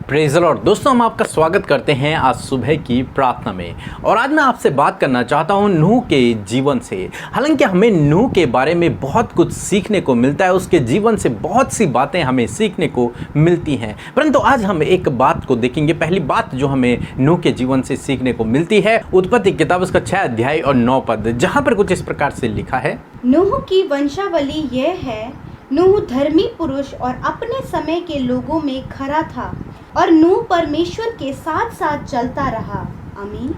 Praise the Lord. दोस्तों, हम आपका स्वागत करते हैं आज सुबह की प्रार्थना में। और आज मैं आपसे बात करना चाहता हूं नूह के जीवन से। हालांकि हमें नूह के बारे में बहुत कुछ सीखने को मिलता है, उसके जीवन से बहुत सी बातें हमें सीखने को मिलती हैं, परंतु आज हम एक बात को देखेंगे। पहली बात जो हमें नूह के जीवन से सीखने को मिलती है, उत्पत्ति किताब उसका 6 अध्याय और 9 पद, जहां पर कुछ इस प्रकार से लिखा है। नूह की वंशावली यह है, नूह धर्मी पुरुष और अपने समय के लोगों में खरा था और नूह परमेश्वर के साथ साथ चलता रहा। आमीन।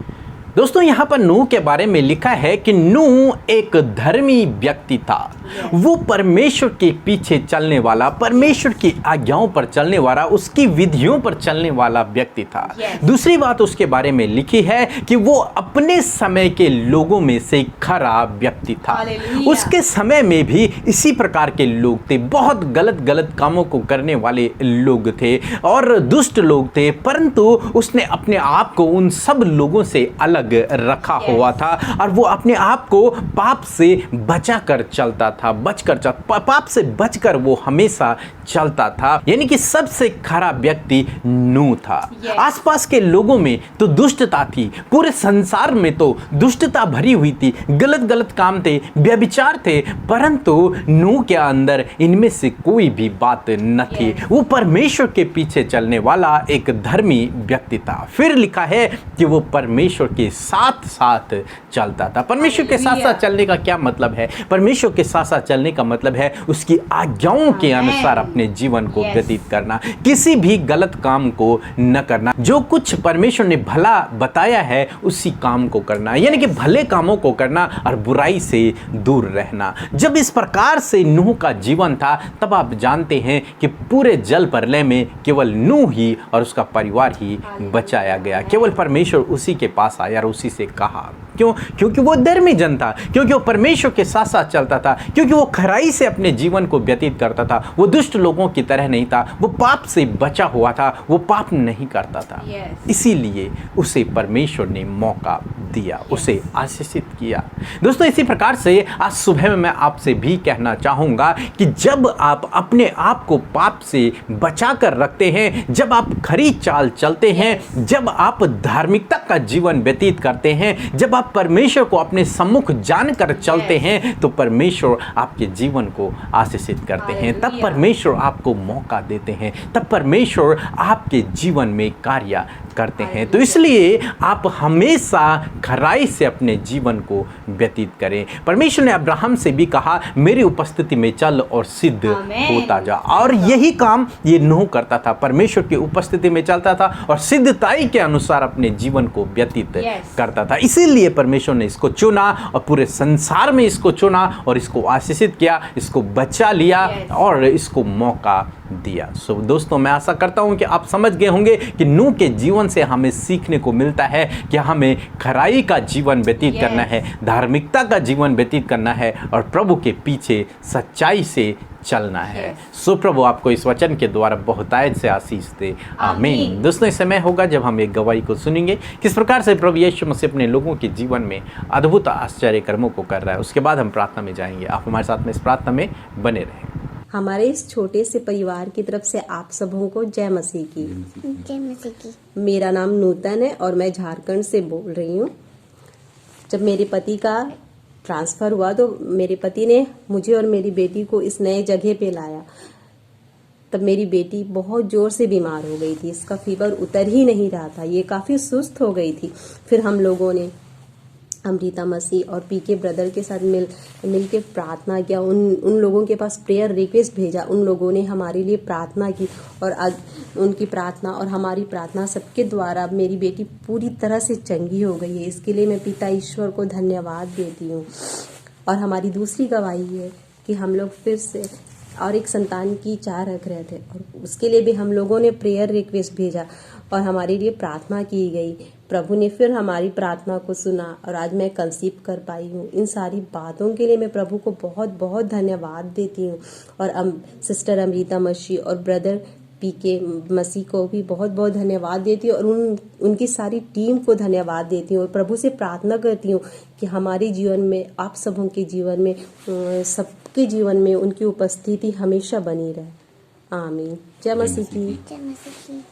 दोस्तों, यहाँ पर नूह के बारे में लिखा है कि नूह एक धर्मी व्यक्ति था। वो परमेश्वर के पीछे चलने वाला, परमेश्वर की आज्ञाओं पर चलने वाला, उसकी विधियों पर चलने वाला व्यक्ति था। दूसरी बात उसके बारे में लिखी है कि वो अपने समय के लोगों में से खरा व्यक्ति था। उसके समय में भी इसी प्रकार के लोग थे, बहुत गलत गलत कामों को करने वाले लोग थे और दुष्ट लोग थे, परंतु उसने अपने आप को उन सब लोगों से अलग रखा हुआ था और वो अपने आप को पाप से बचाकर चलता था, पाप से बचकर वो हमेशा चलता था। यानी कि सबसे खरा व्यक्ति नूह था। आसपास के लोगों में तो दुष्टता थी, पूरे संसार में तो दुष्टता भरी हुई थी, गलत गलत काम थे, व्यभिचार थे, परंतु नूह के अंदर इनमें से कोई भी बात न थी। वो परमेश्वर के पीछे चलने वाला एक धर्मी व्यक्ति था। फिर लिखा है कि वो परमेश्वर के साथ साथ चलता था। परमेश्वर के साथ साथ चलने का क्या मतलब है? परमेश्वर के साथ साथ चलने का मतलब है उसकी आज्ञाओं के अनुसार अपने जीवन को व्यतीत करना, किसी भी गलत काम को न करना, जो कुछ परमेश्वर ने भला बताया है उसी काम को करना, यानी कि भले कामों को करना और बुराई से दूर रहना। जब इस प्रकार से नूह का जीवन था, तब आप जानते हैं कि पूरे जल प्रलय में केवल नूह ही और उसका परिवार ही बचाया गया। केवल परमेश्वर उसी के पास आया और उसी से कहा। क्यों? क्योंकि वो धर्मी जन था, क्योंकि वो परमेश्वर के साथ साथ चलता था, क्योंकि वो खराई से अपने जीवन को व्यतीत करता था। वो दुष्ट लोगों की तरह नहीं था, वो पाप से बचा हुआ था, वो पाप नहीं करता था। इसीलिए उसे परमेश्वर ने मौका दिया, उसे आशीषित किया। दोस्तों, इसी प्रकार से आज सुबह में मैं आपसे भी कहना चाहूंगा कि जब आप अपने आप को पाप से बचा कर रखते हैं, जब आप खरी चाल चलते हैं, जब आप धार्मिकता का जीवन व्यतीत करते हैं, जब आप परमेश्वर को अपने सम्मुख जानकर चलते हैं, तो परमेश्वर आपके जीवन को आशीषित करते हैं। तब परमेश्वर आपको मौका देते हैं, तब परमेश्वर आपके जीवन में कार्य करते हैं। तो इसलिए आप हमेशा खराई से अपने जीवन को व्यतीत करें। परमेश्वर ने अब्राहम से भी कहा, मेरी उपस्थिति में चल और सिद्ध होता जा, और यही काम ये नूह करता था। परमेश्वर की उपस्थिति में चलता था और सिद्धताई के अनुसार अपने जीवन को व्यतीत करता था। इसीलिए परमेश्वर ने इसको चुना और पूरे संसार में इसको चुना और इसको आशीषित किया, इसको बचा लिया और इसको मौका दिया। सो दोस्तों, मैं आशा करता हूं कि आप समझ गए होंगे कि नूह के जीवन से हमें सीखने को मिलता है कि हमें खराई का जीवन व्यतीत करना है, धार्मिकता का जीवन व्यतीत करना है और प्रभु के पीछे सच्चाई से चलना है। सो प्रभु आपको इस वचन के द्वारा बहुतायत से आशीष दे। आमीन। दोस्तों, इस समय होगा जब हम एक गवाही को सुनेंगे, किस प्रकार से प्रभु यीशु मसीह अपने लोगों के जीवन में अद्भुत आश्चर्य कर्मों को कर रहा है। उसके बाद हम प्रार्थना में जाएंगे। आप हमारे साथ में इस प्रार्थना में बने रहें। हमारे इस छोटे से परिवार की तरफ से आप सबों को जय मसीह की। जय मसीह की। मेरा नाम नूतन है और मैं झारखंड से बोल रही हूँ। जब मेरे पति का ट्रांसफ़र हुआ तो मेरे पति ने मुझे और मेरी बेटी को इस नए जगह पे लाया। तब मेरी बेटी बहुत ज़ोर से बीमार हो गई थी, इसका फीवर उतर ही नहीं रहा था, ये काफ़ी सुस्त हो गई थी। फिर हम लोगों ने अमृता मसीह और पीके ब्रदर के साथ मिल के प्रार्थना किया, उन लोगों के पास प्रेयर रिक्वेस्ट भेजा, उन लोगों ने हमारे लिए प्रार्थना की और आज उनकी प्रार्थना और हमारी प्रार्थना सबके द्वारा मेरी बेटी पूरी तरह से चंगी हो गई है। इसके लिए मैं पिता ईश्वर को धन्यवाद देती हूँ। और हमारी दूसरी गवाही है कि हम लोग फिर से और एक संतान की चाह रख रहे थे और उसके लिए भी हम लोगों ने प्रेयर रिक्वेस्ट भेजा और हमारे लिए प्रार्थना की गई। प्रभु ने फिर हमारी प्रार्थना को सुना और आज मैं कंसीव कर पाई हूँ। इन सारी बातों के लिए मैं प्रभु को बहुत बहुत धन्यवाद देती हूँ और सिस्टर अमृता मसीह और ब्रदर पीके मसीह को भी बहुत बहुत धन्यवाद देती हूँ और उनकी सारी टीम को धन्यवाद देती हूँ और प्रभु से प्रार्थना करती हूँ कि हमारे जीवन में, आप सबों के जीवन में, सबके जीवन में उनकी उपस्थिति हमेशा बनी रहे। आमीन। जय मसीह की। जय मसीह की।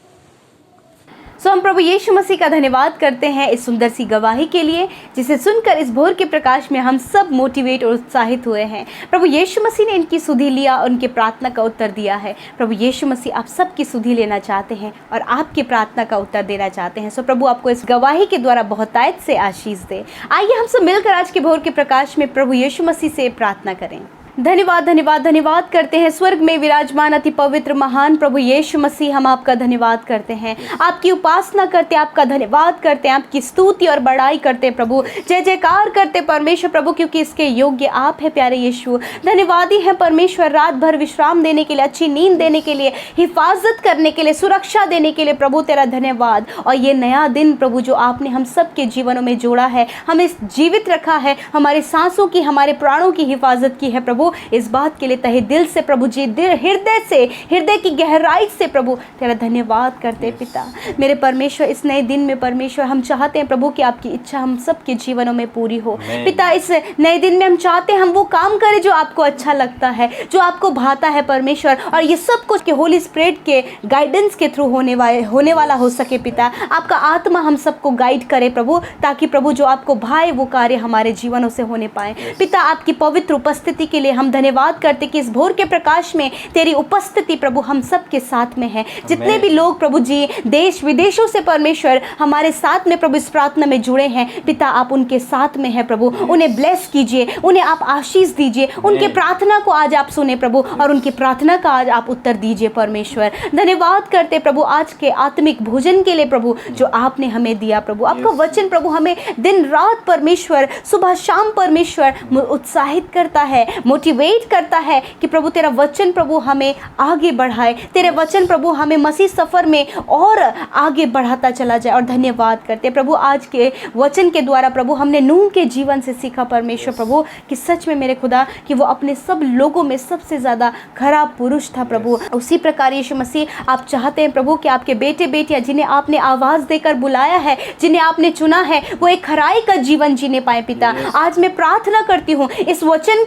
सो हम प्रभु यीशु मसीह का धन्यवाद करते हैं इस सुंदर सी गवाही के लिए, जिसे सुनकर इस भोर के प्रकाश में हम सब मोटिवेट और उत्साहित हुए हैं। प्रभु यीशु मसीह ने इनकी सुधि लिया और उनके प्रार्थना का उत्तर दिया है। प्रभु यीशु मसीह आप सबकी सुधि लेना चाहते हैं और आपकी प्रार्थना का उत्तर देना चाहते हैं। सो प्रभु आपको इस गवाही के द्वारा बहुतायत से आशीष दे। आइए हम सब मिलकर आज के भोर के प्रकाश में प्रभु यीशु मसीह से प्रार्थना करें। धन्यवाद धन्यवाद धन्यवाद करते हैं स्वर्ग में विराजमान अति पवित्र महान प्रभु यीशु मसीह, हम आपका धन्यवाद करते हैं, आपकी उपासना करते हैं, आपका धन्यवाद करते हैं, आपकी स्तुति और बड़ाई करते हैं प्रभु, जय जयकार करते परमेश्वर प्रभु, क्योंकि इसके योग्य आप है प्यारे यीशु। धन्यवादी हैं परमेश्वर रात भर विश्राम देने के लिए, अच्छी नींद देने के लिए, हिफाजत करने के लिए, सुरक्षा देने के लिए प्रभु तेरा धन्यवाद। और ये नया दिन प्रभु जो आपने हम सब के जीवनों में जोड़ा है, हमें जीवित रखा है, हमारे सांसों की, हमारे प्राणों की हिफाजत की है प्रभु, इस बात के लिए तहे दिल से प्रभु जी, हृदय की गहराई से प्रभु तेरा धन्यवाद करते पिता। मेरे परमेश्वर इस नए दिन में परमेश्वर हम चाहते हैं प्रभु कि आपकी इच्छा हम सब के जीवनों में पूरी हो पिता। इस नए दिन में हम चाहते हैं हम वो काम करें जो आपको अच्छा लगता है, जो आपको भाता है परमेश्वर, और ये सब कुछ के होली स्पिरिट के गाइडेंस के थ्रू होने वाला हो सके पिता। आपका आत्मा हम सबको गाइड करे प्रभु, ताकि प्रभु जो आपको भाए वो कार्य हमारे जीवनों से होने पाए पिता। आपकी पवित्र उपस्थिति के लिए हम धन्यवाद करते कि इस भोर के प्रकाश में तेरी उपस्थिति प्रभु हम सब के साथ में है। जितने भी लोग प्रभु जी देश विदेशों से परमेश्वर हमारे साथ में प्रभु इस प्रार्थना में जुड़े हैं पिता, आप उनके साथ में है प्रभु, उन्हें ब्लेस कीजिए, उन्हें आप आशीष दीजिए, उनके प्रार्थना को आज आप सुने प्रभु, और उनकी प्रार्थना का आज आप उत्तर दीजिए परमेश्वर। धन्यवाद करते प्रभु आज के आत्मिक भोजन के लिए प्रभु जो आपने हमें दिया प्रभु। आपका वचन प्रभु हमें दिन रात परमेश्वर, सुबह शाम परमेश्वर उत्साहित करता है, मोटिवेट करता है कि प्रभु तेरा वचन प्रभु हमें आगे बढ़ाए, तेरे वचन प्रभु हमें मसीह सफर में और आगे बढ़ाता चला जाए। और धन्यवाद करते प्रभु आज के वचन के द्वारा प्रभु हमने नूह के जीवन से सीखा परमेश्वर प्रभु कि सच में मेरे खुदा कि वो अपने सब लोगों में सबसे ज़्यादा खराब पुरुष था प्रभु। उसी प्रकार यीशु मसीह आप चाहते हैं प्रभु कि आपके बेटे बेटियां जिन्हें आपने आवाज़ देकर बुलाया है, जिन्हें आपने चुना है, वो एक खराई का जीवन जीने पाए पिता। आज मैं प्रार्थना करती हूँ इस वचन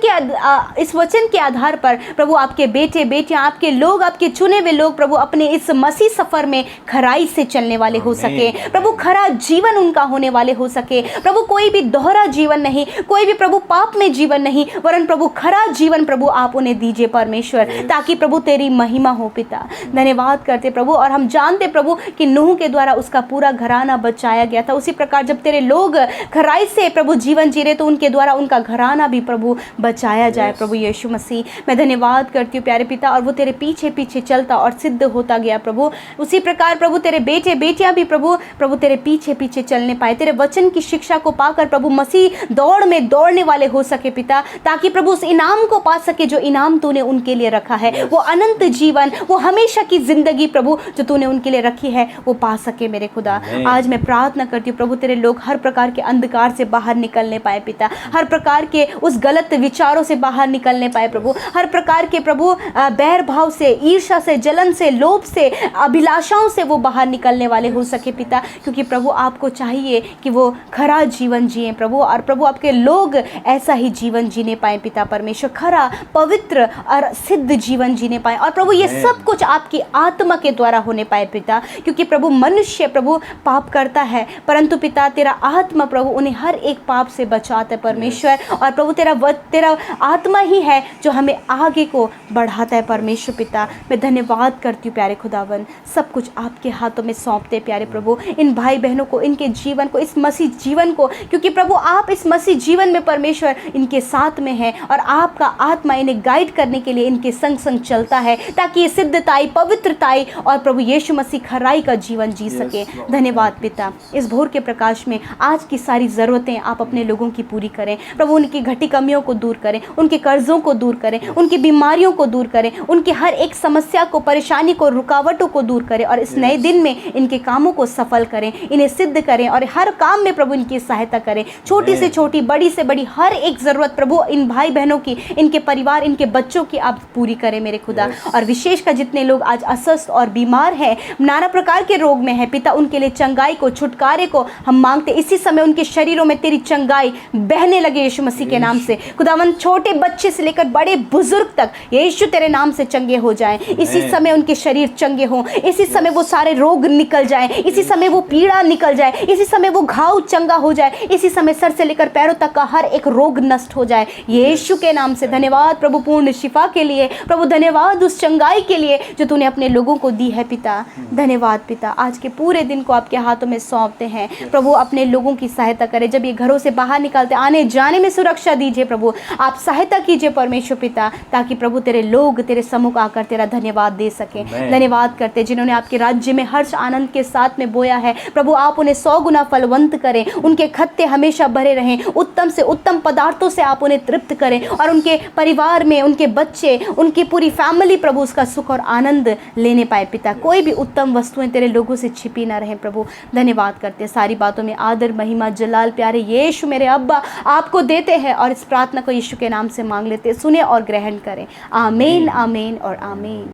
के आधार पर प्रभु आपके बेटे बेटियां, आपके लोग, आपके चुने हुए लोग प्रभु अपने इस मसीह सफर में खराई से चलने वाले हो सके प्रभु, खरा जीवन उनका होने वाले हो सके प्रभु, कोई भी दोहरा जीवन नहीं, कोई भी प्रभु पाप में जीवन नहीं, वरन प्रभु खरा जीवन प्रभु आप उन्हें दीजिए परमेश्वर, ताकि प्रभु तेरी महिमा हो पिता। धन्यवाद करते प्रभु, और हम जानते प्रभु कि नूह के द्वारा उसका पूरा घराना बचाया गया था। उसी प्रकार जब तेरे लोग खराई से प्रभु जीवन जी रहे तो उनके द्वारा उनका घराना भी प्रभु बचाया जाए प्रभु यीशु मसीह। मैं धन्यवाद करती हूँ प्यारे पिता, और वो तेरे पीछे पीछे चलता और सिद्ध होता गया प्रभु। उसी प्रकार प्रभु तेरे बेटे बेटियां भी प्रभु तेरे पीछे पीछे चलने पाए, तेरे वचन की शिक्षा को पाकर प्रभु मसीह दौड़ में दौड़ने वाले हो सके पिता, ताकि प्रभु उस इनाम को पा सके जो इनाम तूने उनके लिए रखा है, वो अनंत जीवन, वो हमेशा की जिंदगी प्रभु जो तूने उनके लिए रखी है वो पा सके मेरे खुदा। आज मैं प्रार्थना करती हूँ प्रभु तेरे लोग हर प्रकार के अंधकार से बाहर निकलने पाए पिता, हर प्रकार के उस गलत विचारों से बाहर निकलने पाए प्रभु, हर प्रकार के प्रभु बैर भाव से, ईर्ष्या से, जलन से, लोभ से, अभिलाषाओं से वो बाहर निकलने वाले हो सके पिता, क्योंकि प्रभु आपको चाहिए कि वो खरा जीवन जिए प्रभु, और प्रभु आपके लोग ऐसा ही जीवन जीने पाए पिता परमेश्वर, खरा पवित्र और सिद्ध जीवन जीने पाए। और प्रभु ये सब कुछ आपकी आत्मा के द्वारा होने पाए पिता, क्योंकि प्रभु मनुष्य प्रभु पाप करता है, परंतु पिता तेरा आत्मा प्रभु उन्हें हर एक पाप से बचाता है परमेश्वर, और प्रभु तेरा आत्मा ही है जो हमें आगे को बढ़ाता है परमेश्वर पिता। मैं धन्यवाद करती हूँ प्यारे खुदावन, सब कुछ आपके हाथों में सौंपते प्यारे प्रभु, इन भाई बहनों को, इनके जीवन को, इस मसीह जीवन को, क्योंकि प्रभु आप इस मसीह जीवन में परमेश्वर इनके साथ में हैं, और आपका आत्मा इन्हें गाइड करने के लिए इनके संग संग चलता है, ताकि ये सिद्धताई, पवित्रताई और प्रभु यीशु मसीह खराई का जीवन जी सके। धन्यवाद पिता, इस भोर के प्रकाश में आज की सारी ज़रूरतें आप अपने लोगों की पूरी करें प्रभु, उनकी घटी कमियों को दूर करें, उनके कर्जों को दूर करें, उनकी बीमारियों को दूर करें, उनकी हर एक समस्या को, परेशानी को, रुकावटों को दूर करें, और इस नए दिन में इनके कामों को सफल करें, इन्हें सिद्ध करें, और हर काम में प्रभु इनकी सहायता करें, छोटी से छोटी, बड़ी से बड़ी हर एक ज़रूरत प्रभु इन भाई बहनों की, इनके परिवार, इनके बच्चों की आप पूरी करें मेरे खुदा। और विशेषकर जितने लोग आज अस्वस्थ और बीमार हैं, नाना प्रकार के रोग में हैं पिता, उनके लिए चंगाई को, छुटकारे को हम मांगते। इसी समय उनके शरीरों में तेरी चंगाई बहने लगे यीशु मसीह के नाम से खुदावन। छोटे बच्चे से लेकर बड़े बुजुर्ग तक यीशु तेरे नाम से चंगे हो जाएं। इसी समय उनके शरीर चंगे हों, इसी समय वो सारे रोग निकल जाएं, इसी समय वो पीड़ा निकल जाए, इसी समय वो घाव चंगा हो जाए, इसी समय सर से लेकर पैरों तक का हर एक रोग नष्ट हो जाए यीशु के नाम से। धन्यवाद प्रभु पूर्ण शिफा के लिए, प्रभु धन्यवाद उस चंगाई के लिए जो तूने अपने लोगों को दी है पिता। धन्यवाद पिता, आज के पूरे दिन को आपके हाथों में सौंपते हैं प्रभु। अपने लोगों की सहायता करें, जब ये घरों से बाहर निकलते आने जाने में सुरक्षा दीजिए प्रभु, आप सहायता कीजिए परमेश्वर पिता, ताकि प्रभु तेरे लोग तेरे सम्मुख आकर तेरा धन्यवाद दे सके। धन्यवाद करते जिन्होंने आपके राज्य में हर्ष आनंद के साथ में बोया है प्रभु, आप उन्हें 100 गुना फलवंत करें, उनके खत्ते हमेशा भरे रहें, उत्तम से उत्तम पदार्थों से आप उन्हें तृप्त करें, और उनके परिवार में उनके बच्चे, उनकी पूरी फैमिली प्रभु उसका सुख और आनंद लेने पाए पिता। कोई भी उत्तम वस्तुएं तेरे लोगों से छिपी ना रहें प्रभु। धन्यवाद करते, सारी बातों में आदर महिमा जलाल प्यारे यीशु मेरे अब्बा आपको देते हैं, और इस प्रार्थना को यीशु के नाम से मांग लेते, सुने और ग्रहण करें। आमीन आमीन और आमीन।